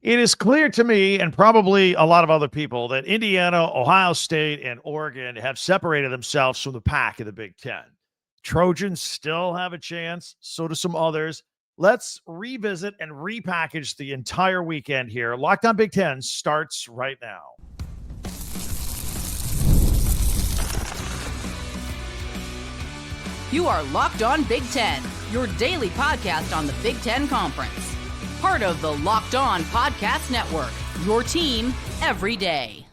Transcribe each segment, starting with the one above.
It is clear to me and probably a lot of other people that Indiana, Ohio State, and Oregon have separated themselves from the pack of the Big Ten. Trojans still have a chance. So do some others. Let's revisit and repackage the entire weekend here. Locked On Big Ten starts right now. You are Locked On Big Ten, your daily podcast on the Big Ten Conference. Part of the Locked On Podcast Network, your team every day.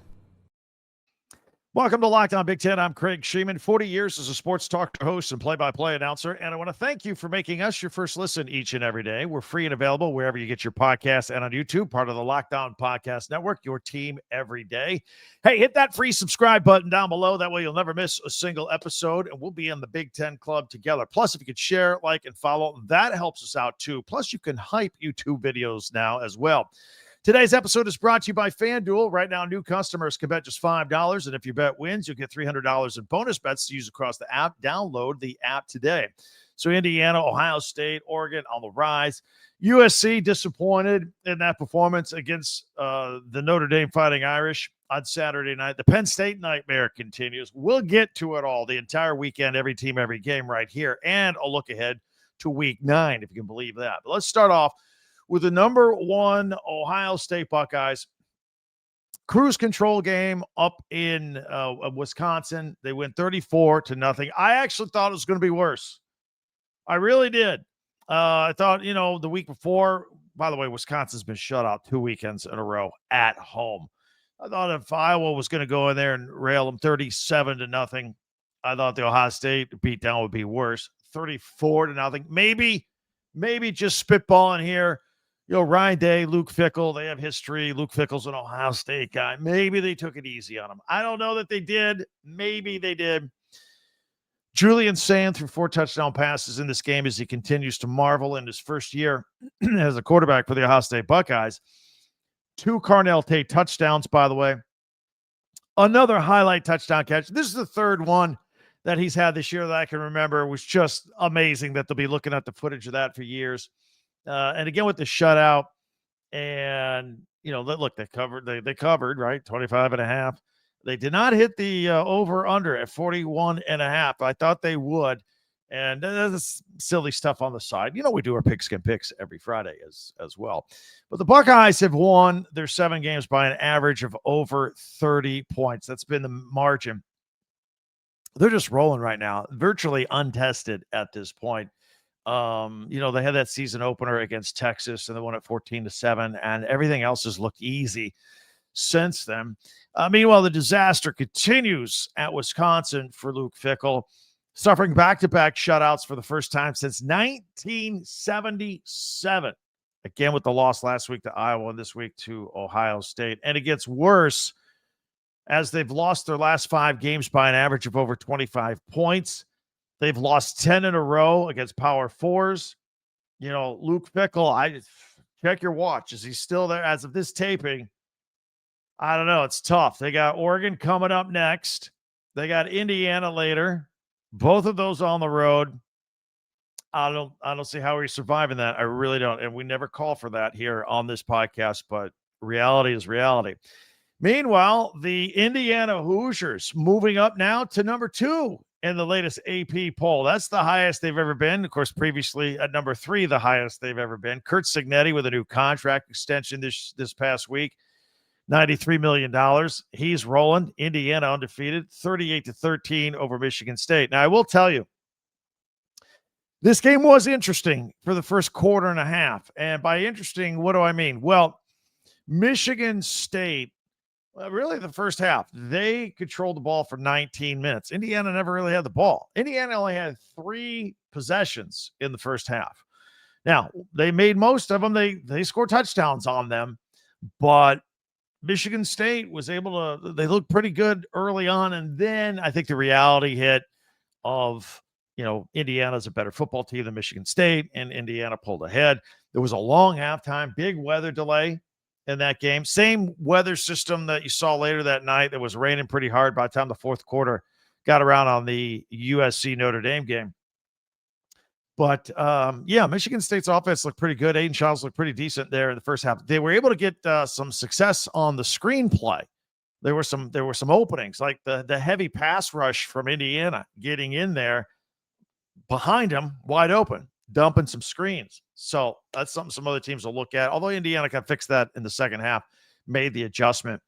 Welcome to Locked On Big Ten. I'm Craig Sheeman, 40 years as a sports talk host and play-by-play announcer, and I want to thank you for making us your first listen each and every day. We're free and available wherever you get your podcasts and on YouTube, part of the Locked On Podcast Network, your team every day. Hey, hit that free subscribe button down below. That way you'll never miss a single episode, and we'll be in the Big Ten Club together. Plus, if you could share, like, and follow, that helps us out too. Plus, you can hype YouTube videos now as well. Today's episode is brought to you by FanDuel. Right now, new customers can bet just $5, and if your bet wins, you'll get $300 in bonus bets to use across the app. Download the app today. So Indiana, Ohio State, Oregon on the rise. USC disappointed in that performance against the Notre Dame Fighting Irish on Saturday night. The Penn State nightmare continues. We'll get to it all the entire weekend, every team, every game right here, and a look ahead to Week 9, if you can believe that. But let's start off with the number one Ohio State Buckeyes. Cruise control game up in Wisconsin. They win 34-0. I actually thought it was going to be worse. I really did. I thought, the week before, by the way, Wisconsin's been shut out 2 weekends in a row at home. I thought if Iowa was going to go in there and rail them 37-0, I thought the Ohio State beatdown would be worse. 34-0. Maybe just spitballing here. Ryan Day, Luke Fickell, they have history. Luke Fickell's an Ohio State guy. Maybe they took it easy on him. I don't know that they did. Maybe they did. Julian Sayin threw 4 touchdown passes in this game as he continues to marvel in his first year as a quarterback for the Ohio State Buckeyes. 2 Carnell Tate touchdowns, by the way. Another highlight touchdown catch. This is the third one that he's had this year that I can remember. It was just amazing that they'll be looking at the footage of that for years. And again, with the shutout, and, look, they covered, right? 25.5. They did not hit the over-under at 41.5. I thought they would. And that's silly stuff on the side. We do our pigskin picks every Friday as well. But the Buckeyes have won their 7 games by an average of over 30 points. That's been the margin. They're just rolling right now, virtually untested at this point. They had that season opener against Texas and they won at 14-7, and everything else has looked easy since then. Meanwhile, the disaster continues at Wisconsin for Luke Fickell, suffering back-to-back shutouts for the first time since 1977. Again, with the loss last week to Iowa and this week to Ohio State. And it gets worse as they've lost their last 5 games by an average of over 25 points. They've lost 10 in a row against Power 4s. Luke Fickell, check your watch. Is he still there as of this taping? I don't know. It's tough. They got Oregon coming up next. They got Indiana later. Both of those on the road. I don't see how he's surviving that. I really don't. And we never call for that here on this podcast, but reality is reality. Meanwhile, the Indiana Hoosiers moving up now to number 2 in the latest AP poll. That's the highest they've ever been. Of course, previously at number 3, the highest they've ever been. Kurt Signetti with a new contract extension this past week, $93 million. He's rolling. Indiana undefeated, 38-13 over Michigan State. Now, I will tell you, this game was interesting for the first quarter and a half. And by interesting, what do I mean? Well, Michigan State, really the first half, they controlled the ball for 19 minutes. Indiana never really had the ball. Indiana only had 3 possessions in the first half. Now, they made most of them. They scored touchdowns on them, but Michigan State was able to, they looked pretty good early on. And then I think the reality hit of, Indiana's a better football team than Michigan State, and Indiana pulled ahead. There was a long halftime, big weather delay in that game. Same weather system that you saw later that night that was raining pretty hard by the time the fourth quarter got around on the USC Notre Dame game. But, yeah, Michigan State's offense looked pretty good. Aiden Childs looked pretty decent there in the first half. They were able to get some success on the screenplay. There were some openings, like the heavy pass rush from Indiana getting in there behind him, wide open, dumping some screens. So that's something some other teams will look at. Although Indiana kind of fixed that in the second half, made the adjustment.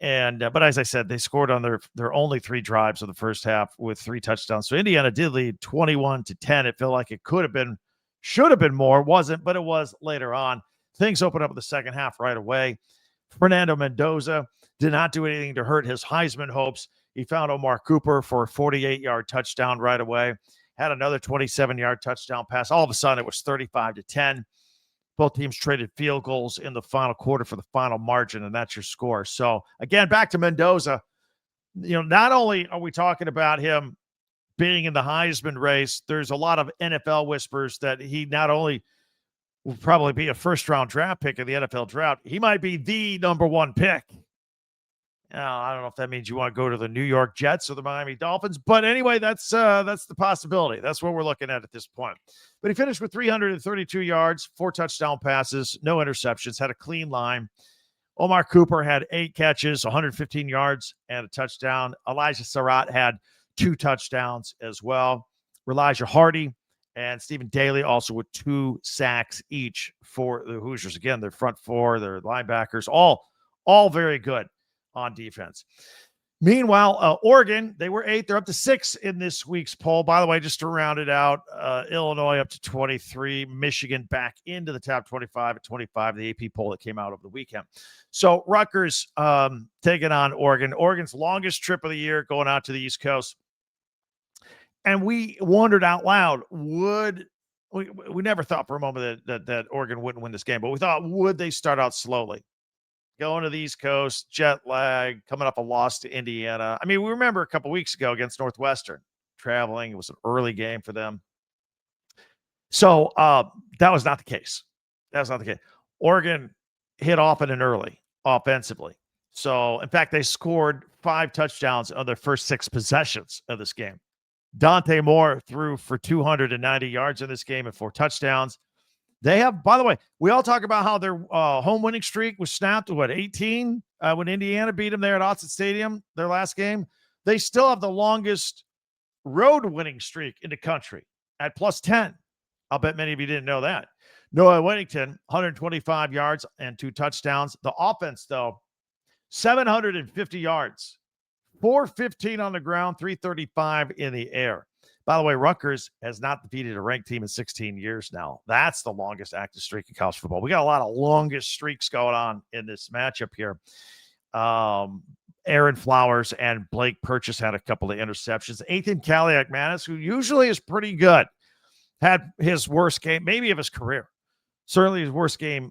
And but as I said, they scored on their only 3 drives of the first half with 3 touchdowns. So Indiana did lead 21-10. It felt like it could have been, should have been more, wasn't, but it was later on. Things opened up in the second half right away. Fernando Mendoza did not do anything to hurt his Heisman hopes. He found Omar Cooper for a 48-yard touchdown right away. Had another 27-yard touchdown pass. All of a sudden, it was 35-10. Both teams traded field goals in the final quarter for the final margin, and that's your score. So, again, back to Mendoza. Not only are we talking about him being in the Heisman race, there's a lot of NFL whispers that he not only will probably be a first-round draft pick in the NFL draft, he might be the number 1 pick. I don't know if that means you want to go to the New York Jets or the Miami Dolphins, but anyway, that's the possibility. That's what we're looking at this point. But he finished with 332 yards, 4 touchdown passes, no interceptions, had a clean line. Omar Cooper had 8 catches, 115 yards, and a touchdown. Elijah Surratt had 2 touchdowns as well. Elijah Hardy and Stephen Daly also with 2 sacks each for the Hoosiers. Again, their front 4, their linebackers, all very good on defense. Meanwhile, Oregon, they were 8. They're up to 6 in this week's poll. By the way, just to round it out, Illinois up to 23. Michigan back into the top 25 at 25, the AP poll that came out over the weekend. So Rutgers taking on Oregon. Oregon's longest trip of the year going out to the East Coast. And we wondered out loud, we never thought for a moment that Oregon wouldn't win this game, but we thought, would they start out slowly? Going to the East Coast, jet lag, coming up a loss to Indiana. I mean, we remember a couple weeks ago against Northwestern, traveling. It was an early game for them. So that was not the case. Oregon hit off in an early offensively. So, in fact, they scored 5 touchdowns on their first 6 possessions of this game. Dante Moore threw for 290 yards in this game and 4 touchdowns. They have, by the way, we all talk about how their home winning streak was snapped to 18 when Indiana beat them there at Autzen Stadium, their last game. They still have the longest road winning streak in the country at plus 10. I'll bet many of you didn't know that. Noah Whittington, 125 yards and 2 touchdowns. The offense, though, 750 yards, 415 on the ground, 335 in the air. By the way, Rutgers has not defeated a ranked team in 16 years now. That's the longest active streak in college football. We got a lot of longest streaks going on in this matchup here. Aaron Flowers and Blake Purchase had a couple of interceptions. Ethan Kaliak-Manis, who usually is pretty good, had his worst game, maybe of his career. Certainly his worst game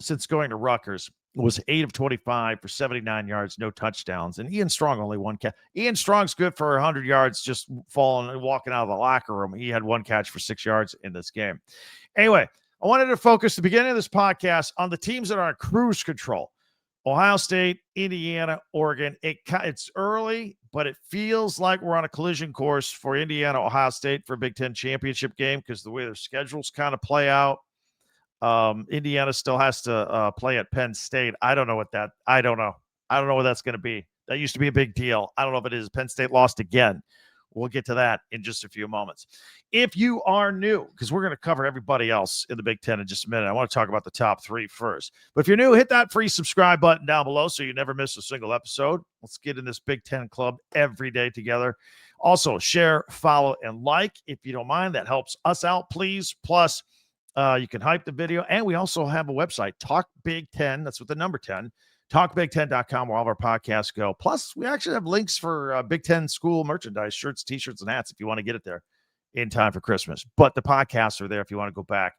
since going to Rutgers. Was 8 of 25 for 79 yards, no touchdowns. And Ian Strong only 1 catch. Ian Strong's good for 100 yards just falling and walking out of the locker room. He had 1 catch for 6 yards in this game. Anyway, I wanted to focus the beginning of this podcast on the teams that are on cruise control. Ohio State, Indiana, Oregon. It's early, but it feels like we're on a collision course for Indiana, Ohio State for a Big Ten championship game because the way their schedules kind of play out. Indiana still has to play at Penn State. I don't know what that's going to be. That used to be a big deal. I don't know if it is. Penn State lost again. We'll get to that in just a few moments. If you are new, because we're going to cover everybody else in the Big Ten in just a minute, I want to talk about the top 3 first. But if you're new, hit that free subscribe button down below so you never miss a single episode. Let's get in this Big Ten club every day together. Also, share, follow, and like if you don't mind. That helps us out, please. Plus, you can hype the video. And we also have a website, Talk Big Ten. That's with the number 10. TalkBig10.com, where all of our podcasts go. Plus, we actually have links for Big Ten school merchandise, shirts, T-shirts, and hats if you want to get it there in time for Christmas. But the podcasts are there if you want to go back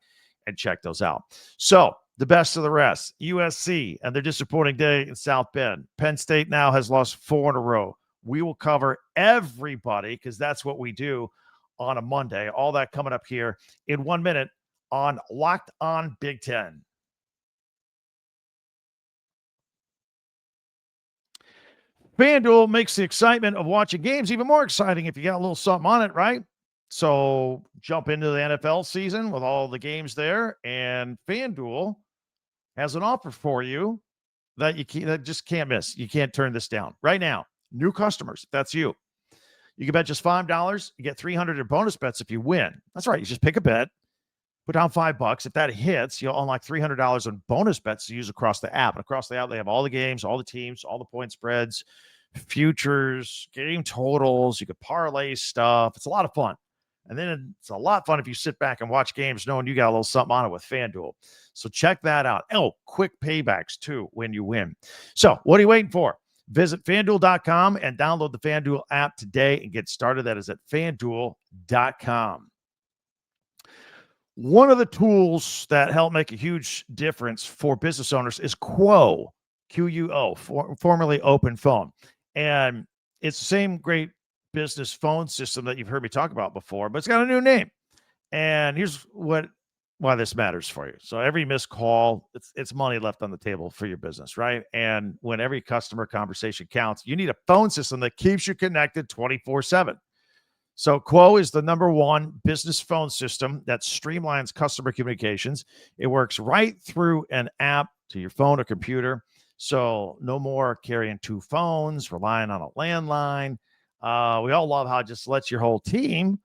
and check those out. So, the best of the rest, USC and their disappointing day in South Bend. Penn State now has lost 4 in a row. We will cover everybody because that's what we do on a Monday. All that coming up here in 1 minute on Locked On Big Ten. FanDuel makes the excitement of watching games even more exciting if you got a little something on it, right? So jump into the NFL season with all the games there, and FanDuel has an offer for you that just can't miss. You can't turn this down. Right now, new customers, if that's you. You can bet just $5. You get 300 in bonus bets if you win. That's right. You just pick a bet, put down $5. If that hits, you'll unlock $300 in bonus bets to use across the app. And across the app, they have all the games, all the teams, all the point spreads, futures, game totals. You could parlay stuff. It's a lot of fun. And then it's a lot of fun if you sit back and watch games knowing you got a little something on it with FanDuel. So check that out. Oh, quick paybacks too when you win. So what are you waiting for? Visit FanDuel.com and download the FanDuel app today and get started. That is at FanDuel.com. One of the tools that help make a huge difference for business owners is Quo, Q-U-O, formerly Open Phone. And it's the same great business phone system that you've heard me talk about before, but it's got a new name. And here's why this matters for you. So every missed call, it's money left on the table for your business, right? And when every customer conversation counts, you need a phone system that keeps you connected 24/7. So Quo is the #1 business phone system that streamlines customer communications. It works right through an app to your phone or computer. So no more carrying two phones, relying on a landline. We all love how it just lets your whole team,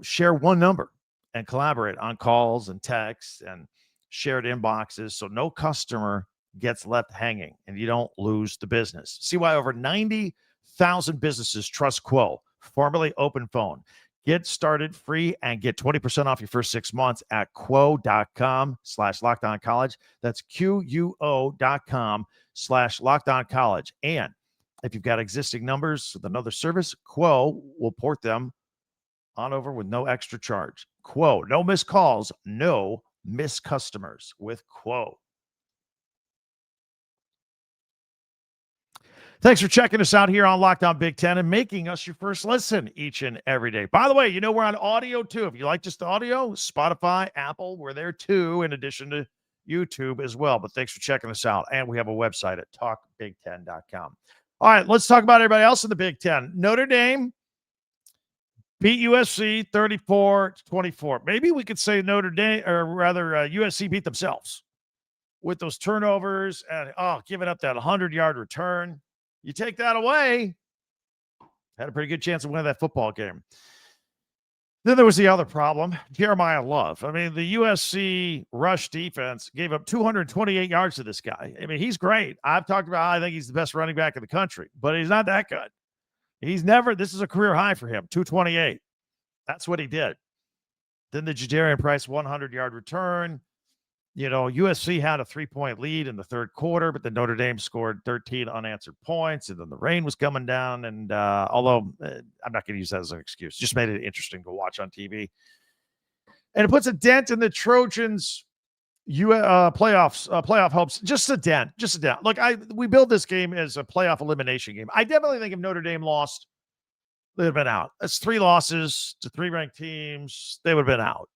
share one number and collaborate on calls and texts and shared inboxes. So no customer gets left hanging and you don't lose the business. See why over 90,000 businesses trust Quo, formerly Open Phone. Get started free and get 20% off your first 6 months at quo.com/lockedoncollege. That's QUO.com/lockedoncollege. And if you've got existing numbers with another service, Quo will port them on over with no extra charge. Quo, no missed calls, no missed customers with Quo. Thanks for checking us out here on Locked On Big Ten and making us your first listen each and every day. By the way, we're on audio too. If you like just audio, Spotify, Apple, we're there too, in addition to YouTube as well. But thanks for checking us out. And we have a website at talkbig10.com. All right, let's talk about everybody else in the Big Ten. Notre Dame beat USC 34-24. Maybe we could say Notre Dame, or rather USC beat themselves with those turnovers and giving up that 100-yard return. You take that away, had a pretty good chance of winning that football game. Then there was the other problem, Jeremiah Love. I mean, the USC rush defense gave up 228 yards to this guy. I mean, he's great. I've talked about how I think he's the best running back in the country, but he's not that good. This is a career high for him, 228. That's what he did. Then the Jadarian Price 100-yard return. USC had a 3-point lead in the third quarter, but then Notre Dame scored 13 unanswered points, and then the rain was coming down. And although I'm not going to use that as an excuse, just made it interesting to watch on TV. And it puts a dent in the Trojans' playoff hopes. Just a dent. Look, we build this game as a playoff elimination game. I definitely think if Notre Dame lost, they'd have been out. That's 3 losses to 3 ranked teams. They would have been out.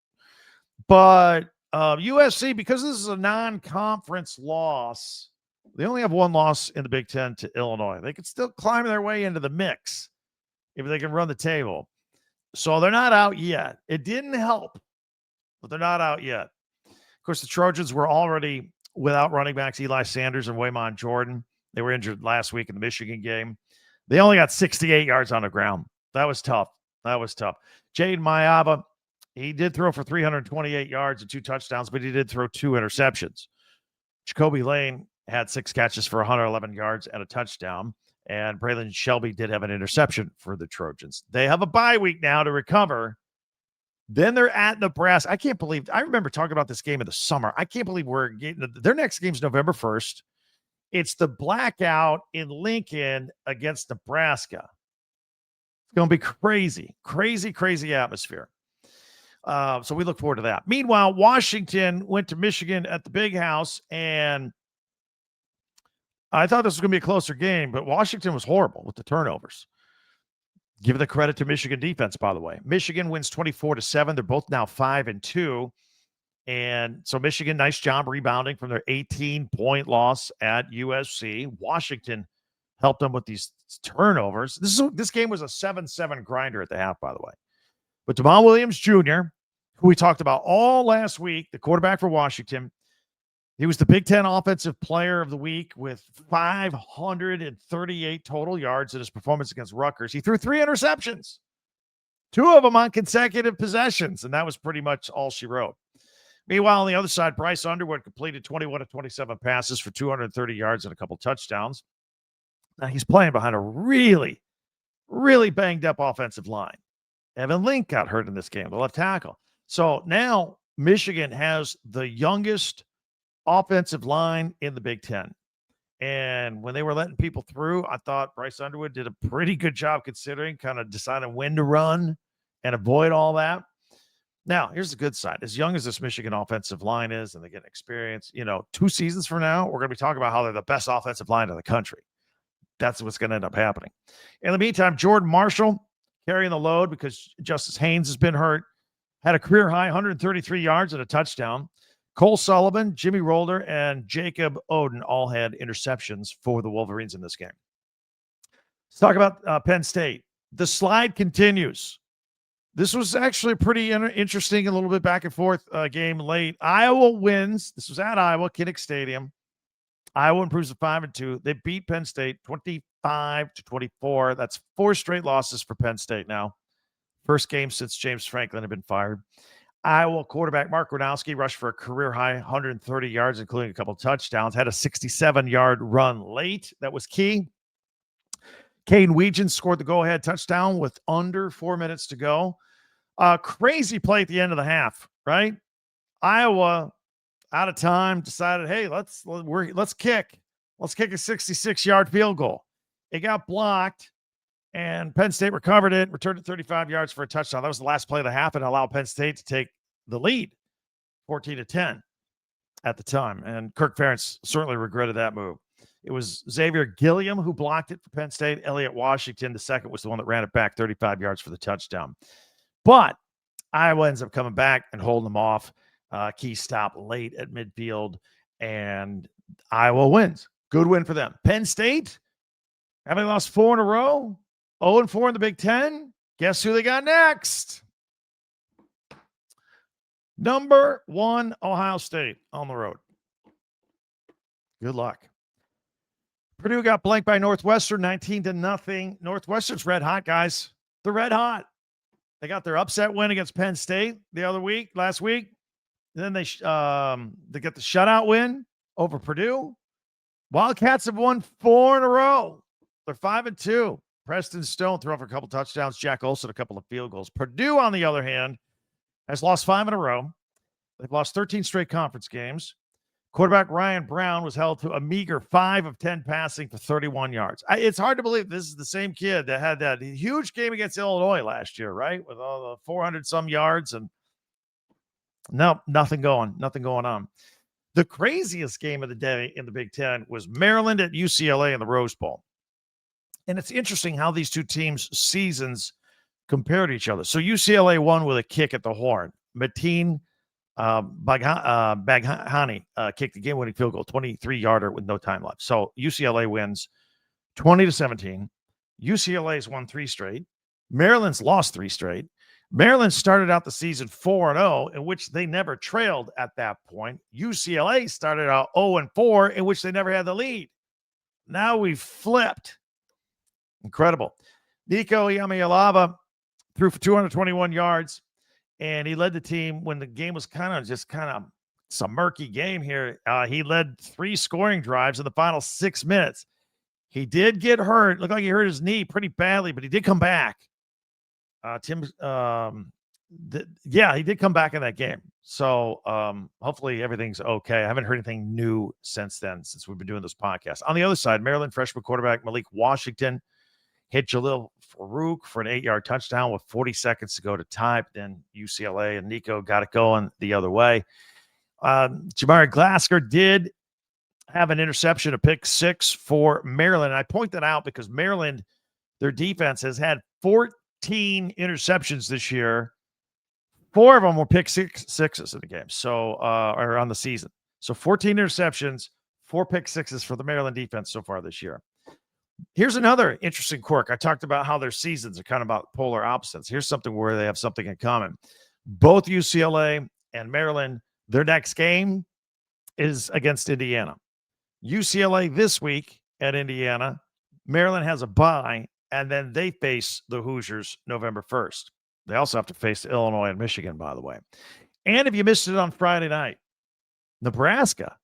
But USC, because this is a non-conference loss, they only have 1 loss in the Big Ten to Illinois. They could still climb their way into the mix if they can run the table. So they're not out yet. It didn't help, but they're not out yet. Of course, the Trojans were already without running backs Eli Sanders and Waymon Jordan. They were injured last week in the Michigan game. They only got 68 yards on the ground. That was tough. Jaden Mayava, he did throw for 328 yards and 2 touchdowns, but he did throw 2 interceptions. Jacoby Lane had 6 catches for 111 yards and a touchdown. And Braylon Shelby did have an interception for the Trojans. They have a bye week now to recover. Then they're at Nebraska. I remember talking about this game in the summer. I can't believe their next game's November 1st. It's the blackout in Lincoln against Nebraska. It's going to be crazy, crazy, crazy atmosphere. So we look forward to that. Meanwhile, Washington went to Michigan at the Big House, and I thought this was going to be a closer game, but Washington was horrible with the turnovers. Give the credit to Michigan defense, by the way. Michigan wins 24-7. They're both now 5-2. And so Michigan, nice job rebounding from their 18-point loss at USC. Washington helped them with these turnovers. This game was a 7-7 grinder at the half, by the way. But Jamal Williams Jr., who we talked about all last week, the quarterback for Washington, he was the Big Ten Offensive Player of the Week with 538 total yards in his performance against Rutgers. He threw 3 interceptions, 2 of them on consecutive possessions, and that was pretty much all she wrote. Meanwhile, on the other side, Bryce Underwood completed 21 of 27 passes for 230 yards and a couple touchdowns. Now, he's playing behind a really, really banged-up offensive line. Evan Link got hurt in this game, the left tackle. So now Michigan has the youngest offensive line in the Big Ten. And when they were letting people through, I thought Bryce Underwood did a pretty good job considering, kind of deciding when to run and avoid all that. Now, here's the good side. As young as this Michigan offensive line is, and they get experience, 2 seasons from now, we're going to be talking about how they're the best offensive line in the country. That's what's going to end up happening. In the meantime, Jordan Marshall carrying the load because Justice Haynes has been hurt, had a career high 133 yards and a touchdown. Cole Sullivan, Jimmy Rolder, and Jacob Oden all had interceptions for the Wolverines in this game. Let's talk about Penn State. The slide continues. This was actually a pretty interesting, a little bit back and forth game late. Iowa wins. This was at Iowa, Kinnick Stadium. Iowa improves to 5-2. They beat Penn State 25-24. That's 4 straight losses for Penn State now. First game since James Franklin had been fired. Iowa quarterback Mark Gronowski rushed for a career-high 130 yards, including a couple touchdowns. Had a 67-yard run late. That was key. Caden Weegens scored the go-ahead touchdown with under 4 minutes to go. Crazy play at the end of the half, right? Iowa, out of time, decided, hey, let's kick. Let's kick a 66-yard field goal. It got blocked, and Penn State recovered it, returned it 35 yards for a touchdown. That was the last play of the half and allowed Penn State to take the lead, 14-10 at the time. And Kirk Ferentz certainly regretted that move. It was Xavier Gilliam who blocked it for Penn State. Elliott Washington, the second, was the one that ran it back 35 yards for the touchdown. But Iowa ends up coming back and holding them off. Key stop late at midfield, and Iowa wins. Good win for them. Penn State, having lost 4 in a row, 0-4 in the Big Ten. Guess who they got next? Number 1, Ohio State on the road. Good luck. Purdue got blanked by Northwestern 19-0. Northwestern's red hot, guys. They're red hot. They got their upset win against Penn State last week. And then they get the shutout win over Purdue. Wildcats have won 4 in a row. They're 5-2. Preston Stone threw for a couple touchdowns. Jack Olson a couple of field goals. Purdue, on the other hand, has lost 5 in a row. They've lost 13 straight conference games. Quarterback Ryan Brown was held to a meager 5 of 10 passing for 31 yards. It's hard to believe this is the same kid that had that huge game against Illinois last year, right? With all the 400-some yards, and no, nothing going on. The craziest game of the day in the Big Ten was Maryland at UCLA in the Rose Bowl. And it's interesting how these two teams' seasons compare to each other. So UCLA won with a kick at the horn. Mateen Baghani kicked the game-winning field goal, 23-yarder with no time left. So UCLA wins 20-17. UCLA's won 3 straight. Maryland's lost 3 straight. Maryland started out the season 4-0, in which they never trailed at that point. UCLA started out 0-4, in which they never had the lead. Now we've flipped. Incredible. Nico Iamaleava threw for 221 yards, and he led the team when the game was kind of it's a murky game here. He led 3 scoring drives in the final 6 minutes. He did get hurt. Looked like he hurt his knee pretty badly, but he did come back. He did come back in that game. So hopefully everything's okay. I haven't heard anything new since we've been doing this podcast. On the other side, Maryland freshman quarterback Malik Washington hit Jalil Farouk for an 8-yard touchdown with 40 seconds to go to tie. Then UCLA and Nico got it going the other way. Jamari Glasker did have an interception, a pick 6 for Maryland. And I point that out because Maryland, their defense has had 14 interceptions this year. 4 of them were pick sixes in the game. So, or on the season. So 14 interceptions, 4 pick 6s for the Maryland defense so far this year. Here's another interesting quirk. I talked about how their seasons are kind of about polar opposites. Here's something where they have something in common. Both UCLA and Maryland, their next game is against Indiana. UCLA this week at Indiana. Maryland has a bye, and then they face the Hoosiers November 1st. They also have to face Illinois and Michigan, by the way. And if you missed it on Friday night, Nebraska,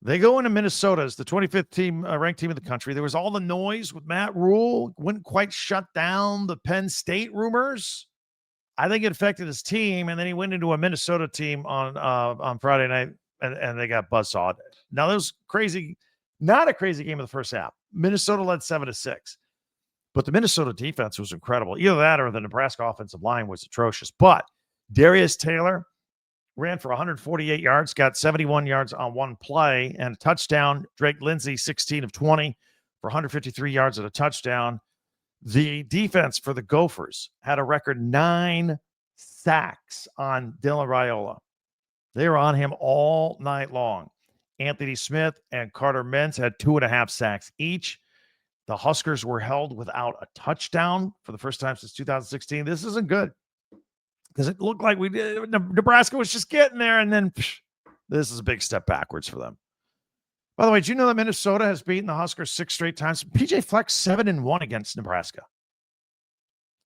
they go into Minnesota as the 25th team, ranked team in the country. There was all the noise with Matt Rule. Wouldn't quite shut down the Penn State rumors. I think it affected his team, and then he went into a Minnesota team on Friday night, and they got buzzsawed. Now, that was crazy, not a crazy game in the first half. Minnesota led 7-6, but the Minnesota defense was incredible. Either that or the Nebraska offensive line was atrocious. But Darius Taylor ran for 148 yards, got 71 yards on one play and a touchdown. Drake Lindsey, 16 of 20 for 153 yards and a touchdown. The defense for the Gophers had a record 9 sacks on Dylan Raiola. They were on him all night long. Anthony Smith and Carter Mintz had 2.5 sacks each. The Huskers were held without a touchdown for the first time since 2016. This isn't good because it looked like Nebraska was just getting there, and then this is a big step backwards for them. By the way, did you know that Minnesota has beaten the Huskers 6 straight times? PJ Fleck 7-1 against Nebraska.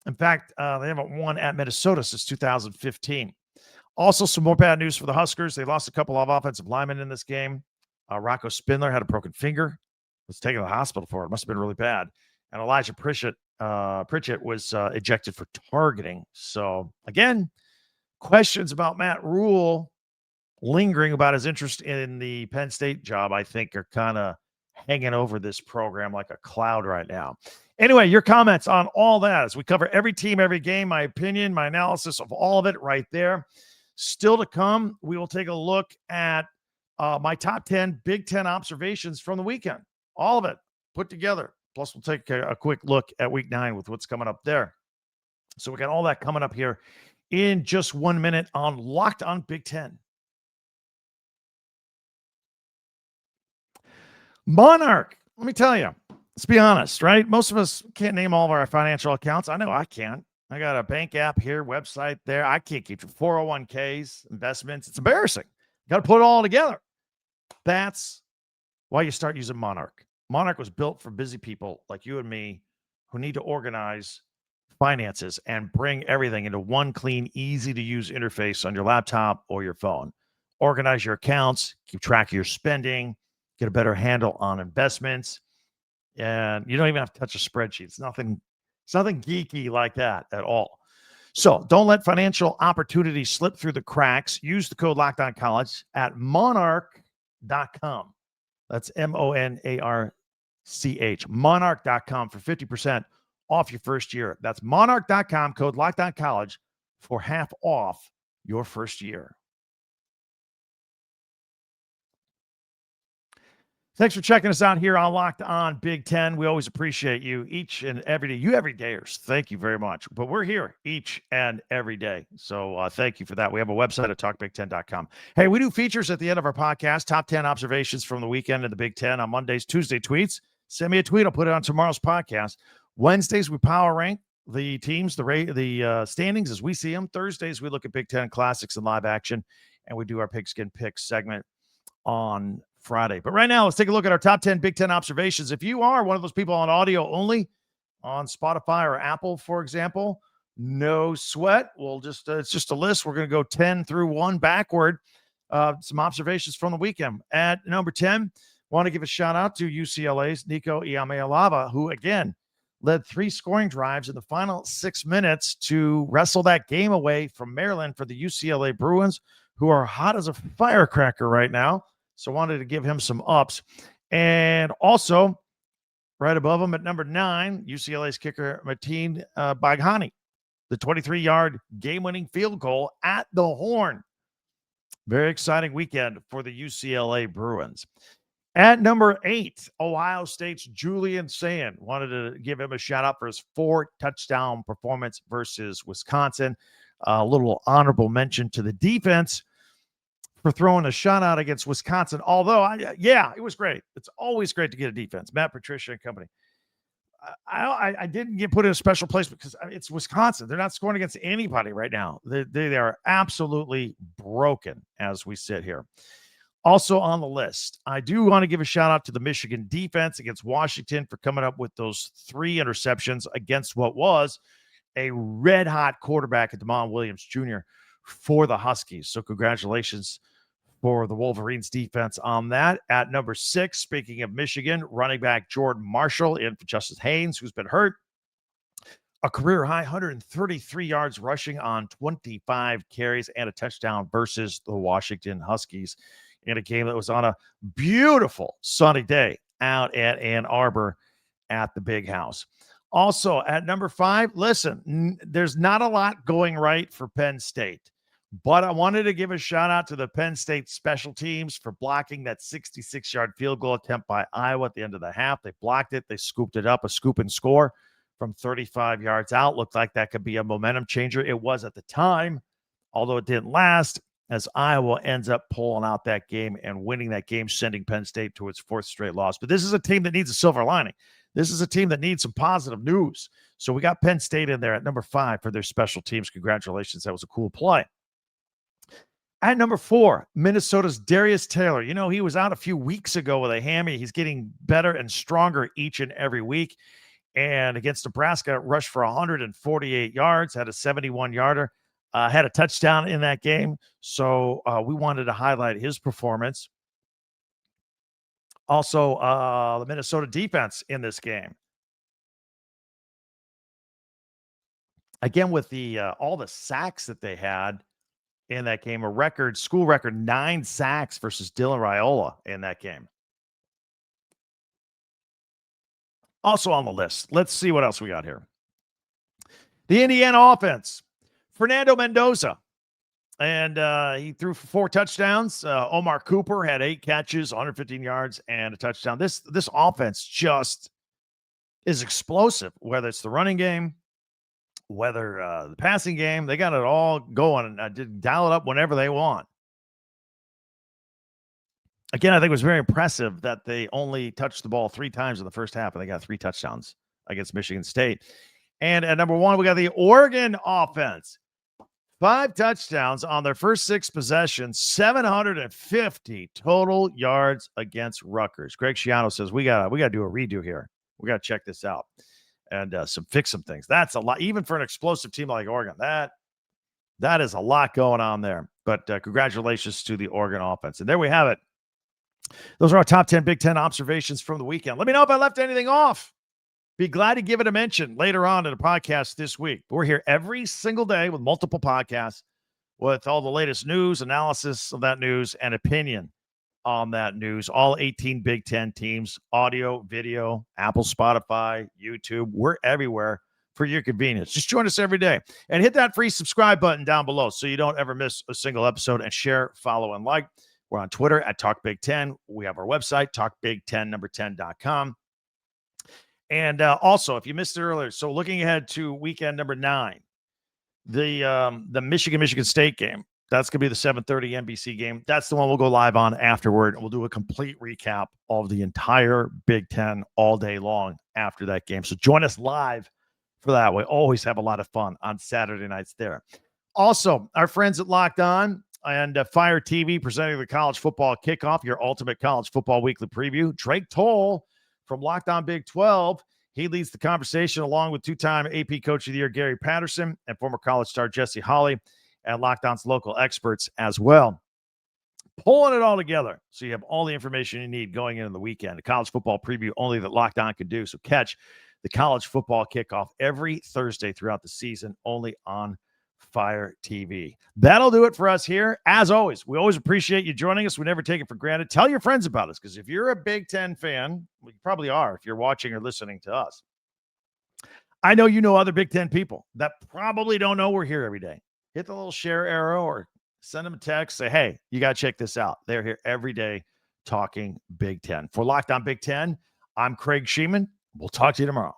In fact, they haven't won at Minnesota since 2015. Also, some more bad news for the Huskers. They lost a couple of offensive linemen in this game. Rocco Spindler had a broken finger, was taken to the hospital for it. Must have been really bad. And Elijah Pritchett was ejected for targeting. So, again, questions about Matt Rule lingering about his interest in the Penn State job, I think, are kind of hanging over this program like a cloud right now. Anyway, your comments on all that as we cover every team, every game, my opinion, my analysis of all of it right there. Still to come, we will take a look at my top 10 Big Ten observations from the weekend. All of it put together. Plus, we'll take a quick look at week 9 with what's coming up there. So we got all that coming up here in just 1 minute on Locked on Big Ten. Monarch, let me tell you, let's be honest, right? Most of us can't name all of our financial accounts. I know I can't. I got a bank app here, website there. I can't keep 401ks, investments. It's embarrassing. Got to put it all together. That's why you start using Monarch. Monarch was built for busy people like you and me who need to organize finances and bring everything into one clean, easy-to-use interface on your laptop or your phone. Organize your accounts, keep track of your spending, get a better handle on investments, and you don't even have to touch a spreadsheet. It's nothing geeky like that at all. So don't let financial opportunities slip through the cracks. Use the code LOCKEDONCollege at monarch.com. That's MONARCH. Monarch.com for 50% off your first year. That's monarch.com, code LOCKEDONCollege for half off your first year. Thanks for checking us out here on Locked on Big Ten. We always appreciate you each and every day. You everydayers, thank you very much. But we're here each and every day. So thank you for that. We have a website at talkbig10.com. Hey, we do features at the end of our podcast, top 10 observations from the weekend in the Big Ten on Mondays, Tuesday tweets. Send me a tweet. I'll put it on tomorrow's podcast. Wednesdays, we power rank the teams, the standings as we see them. Thursdays, we look at Big Ten classics and live action, and we do our Pigskin Picks segment on Friday. But right now, let's take a look at our top 10 Big Ten observations. If you are one of those people on audio only, on Spotify or Apple, for example, no sweat. We'll just, it's just a list. We're going to go 10 through 1 backward. Some observations from the weekend. At number 10, want to give a shout out to UCLA's Nico Iamaleava, who again led 3 scoring drives in the final 6 minutes to wrestle that game away from Maryland for the UCLA Bruins, who are hot as a firecracker right now. So wanted to give him some ups. And also, right above him at number 9, UCLA's kicker Mateen Baghani, the 23-yard game-winning field goal at the horn. Very exciting weekend for the UCLA Bruins. At number 8, Ohio State's Julian Sayin. Wanted to give him a shout-out for his 4-touchdown performance versus Wisconsin. A little honorable mention to the defense for throwing a shutout against Wisconsin. Although, it was great. It's always great to get a defense. Matt Patricia and company. I didn't get put in a special place because it's Wisconsin. They're not scoring against anybody right now. They are absolutely broken as we sit here. Also on the list, I do want to give a shout out to the Michigan defense against Washington for coming up with those 3 interceptions against what was a red-hot quarterback at Damon Williams Jr. for the Huskies. So congratulations for the Wolverines defense on that. At number 6, speaking of Michigan, running back Jordan Marshall in for Justice Haynes, who's been hurt. A career-high 133 yards rushing on 25 carries and a touchdown versus the Washington Huskies in a game that was on a beautiful sunny day out at Ann Arbor at the Big House. Also at number 5, listen, there's not a lot going right for Penn State, but I wanted to give a shout out to the Penn State special teams for blocking that 66-yard field goal attempt by Iowa at the end of the half. They blocked it. They scooped it up, a scoop and score from 35 yards out. Looked like that could be a momentum changer. It was at the time, although it didn't last, as Iowa ends up pulling out that game and winning that game, sending Penn State to its 4th straight loss. But this is a team that needs a silver lining. This is a team that needs some positive news. So we got Penn State in there at number 5 for their special teams. Congratulations. That was a cool play. At number 4, Minnesota's Darius Taylor. You know, he was out a few weeks ago with a hammy. He's getting better and stronger each and every week. And against Nebraska, rushed for 148 yards, had a 71-yarder. Had a touchdown in that game, so we wanted to highlight his performance. Also, the Minnesota defense in this game. Again, with the all the sacks that they had in that game, school record 9 sacks versus Dylan Raiola in that game. Also on the list, let's see what else we got here. The Indiana offense. Fernando Mendoza, and he threw for 4 touchdowns. Omar Cooper had 8 catches, 115 yards, and a touchdown. This offense just is explosive, whether it's the running game, whether the passing game. They got it all going, and dial it up whenever they want. Again, I think it was very impressive that they only touched the ball 3 times in the first half, and they got 3 touchdowns against Michigan State. And at number 1, we got the Oregon offense. 5 touchdowns on their first 6 possessions, 750 total yards against Rutgers. Greg Schiano says, we got to do a redo here. We got to check this out and fix some things. That's a lot, even for an explosive team like Oregon. That is a lot going on there. But congratulations to the Oregon offense. And there we have it. Those are our top 10 Big Ten observations from the weekend. Let me know if I left anything off. Be glad to give it a mention later on in the podcast this week. We're here every single day with multiple podcasts with all the latest news, analysis of that news, and opinion on that news. All 18 Big Ten teams, audio, video, Apple, Spotify, YouTube. We're everywhere for your convenience. Just join us every day and hit that free subscribe button down below so you don't ever miss a single episode, and share, follow, and like. We're on Twitter at Talk Big Ten. We have our website, talkbig1010.com. And also, if you missed it earlier, so looking ahead to weekend number 9, the Michigan State game. That's going to be the 7:30 NBC game. That's the one we'll go live on afterward. We'll do a complete recap of the entire Big Ten all day long after that game. So join us live for that. We always have a lot of fun on Saturday nights there. Also, our friends at Locked On and Fire TV presenting the college football kickoff, your ultimate college football weekly preview. Drake Toll from Locked On Big 12. He leads the conversation along with 2-time AP Coach of the Year Gary Patterson and former college star Jesse Holley, and Locked On's local experts as well. Pulling it all together so you have all the information you need going into the weekend. A college football preview only that Locked On can do. So catch the college football kickoff every Thursday throughout the season, only on Fire TV. That'll do it for us here. As always, we always appreciate you joining us. We never take it for granted. Tell your friends about us, because if you're a Big Ten fan, well, you probably are if you're watching or listening to us. I know you know other Big Ten people that probably don't know we're here every day. Hit the little share arrow or send them a text. Say, hey, you got to check this out. They're here every day talking Big Ten. For Locked On Big Ten, I'm Craig Sheeman. We'll talk to you tomorrow.